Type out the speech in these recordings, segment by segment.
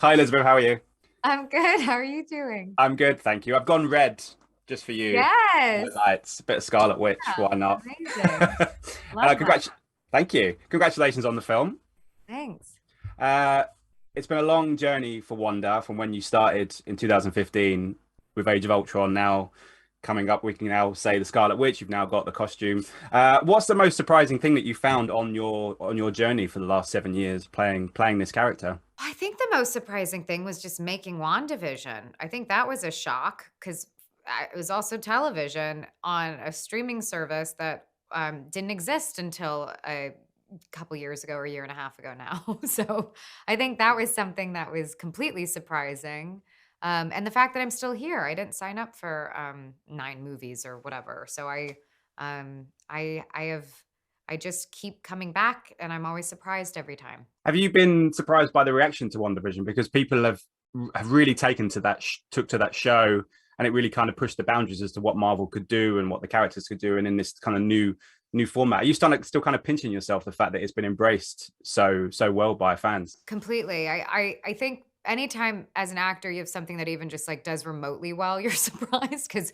Hi, Elizabeth. How are you? I'm good. How are you doing? I'm good, thank you. I've gone red just for you. Yes. It's a bit of Scarlet Witch. Yeah, Why not? amazing. Love that. Thank you. Congratulations on the film. Thanks. Uh, it's been a long journey for Wanda from when you started in 2015 with Age of Ultron. Now coming up, we can now say the Scarlet Witch. You've now got the costume. What's the most surprising thing that you found on your journey for the last 7 years playing this character? I think the most surprising thing was just making WandaVision. I think that was a shock because it was also television on a streaming service that didn't exist until a couple years ago or a year and a half ago now. So I think that was something that was completely surprising. And the fact that I'm still here, I didn't sign up for 9 movies or whatever. So I just keep coming back, and I'm always surprised every time. Have you been surprised by the reaction to WandaVision? Because people have really took to that show, and it really kind of pushed the boundaries as to what Marvel could do and what the characters could do, and in this kind of new format. Are you still kind of pinching yourself the fact that it's been embraced so well by fans? Completely. I think anytime as an actor you have something that even just like does remotely well, you're surprised because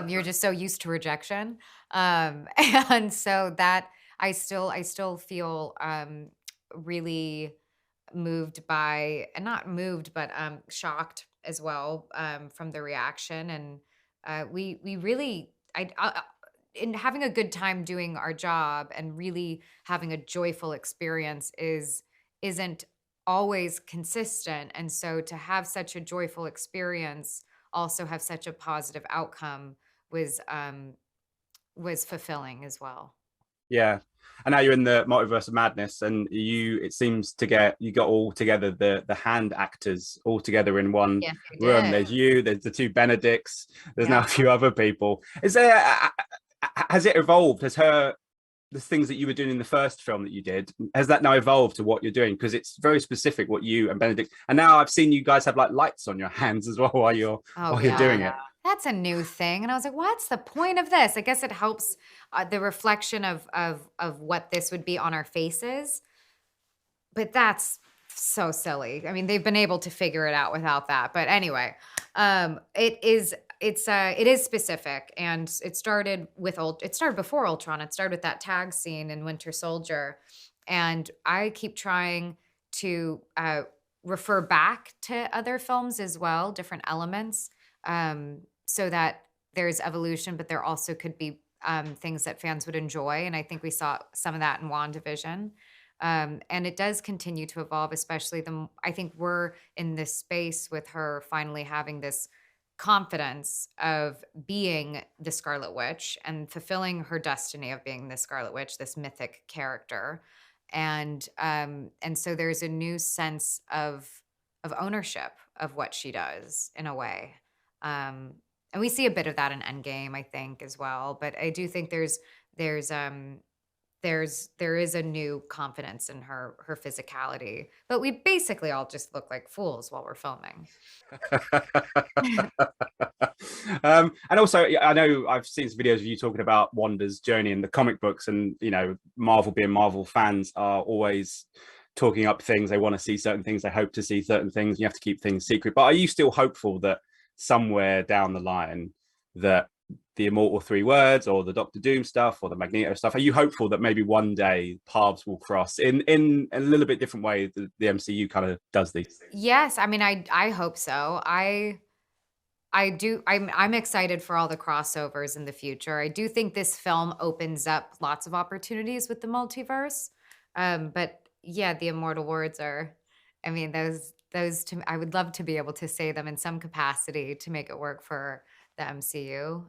you're just so used to rejection. And so that I still feel really moved by, and not moved, but shocked as well from the reaction. And we really in having a good time doing our job and really having a joyful experience isn't always consistent. And so to have such a joyful experience, also have such a positive outcome was fulfilling as well. Yeah. And now you're in the Multiverse of Madness, and it seems you got all together the hand actors all together in one Yes, we room. did. There's you, there's the two Benedicts, there's now Yeah. a few other people. Is there has it evolved? Has her the things that you were doing in the first film that you did, has that now evolved to what you're doing? Because it's very specific what you and Benedict, and now I've seen you guys have like lights on your hands as well Oh, while you're yeah. doing it. That's a new thing. And I was like, what's the point of this? I guess it helps the reflection of what this would be on our faces. But that's so silly. I mean, they've been able to figure it out without that. But anyway, it is specific, and it started before Ultron. It started with that tag scene in Winter Soldier, and I keep trying to refer back to other films as well, different elements, so that there's evolution, but there also could be things that fans would enjoy. And I think we saw some of that in WandaVision. And it does continue to evolve, especially I think we're in this space with her finally having this confidence of being the Scarlet Witch and fulfilling her destiny of being the Scarlet Witch, this mythic character. And so there's a new sense of ownership of what she does in a way. And we see a bit of that in Endgame, I think, as well. But I do think there's there is a new confidence in her physicality. But we basically all just look like fools while we're filming. And also, I know I've seen some videos of you talking about Wanda's journey in the comic books, and Marvel being Marvel, fans are always talking up things. They want to see certain things. They hope to see certain things. You have to keep things secret. But are you still hopeful that somewhere down the line that the Immortal Three Words or the Doctor Doom stuff or the Magneto stuff, are you hopeful that maybe one day paths will cross in a little bit different way that the MCU kind of does these things? Yes, I mean, I hope so. I do. I'm excited for all the crossovers in the future. I do think this film opens up lots of opportunities with the multiverse. But yeah, the immortal words are, I mean, those to I would love to be able to say them in some capacity to make it work for the MCU.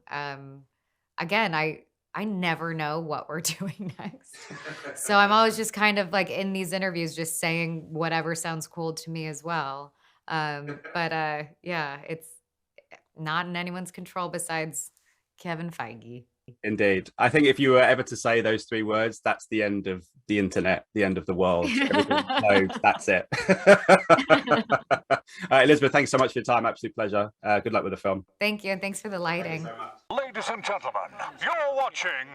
Again, I never know what we're doing next. So I'm always just kind of like in these interviews just saying whatever sounds cool to me as well. But yeah, it's not in anyone's control besides Kevin Feige. Indeed. I think if you were ever to say those three words, that's the end of the internet, the end of the world. Everything implodes. That's it. Elizabeth, thanks so much for your time. Absolute pleasure. Good luck with the film. Thank you, and thanks for the lighting. Ladies and gentlemen, you're watching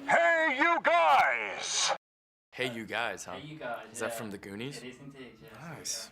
Hey You Guys! Hey, you guys, huh? Hey, you guys. Is that from the Goonies? It is indeed, yes. Nice.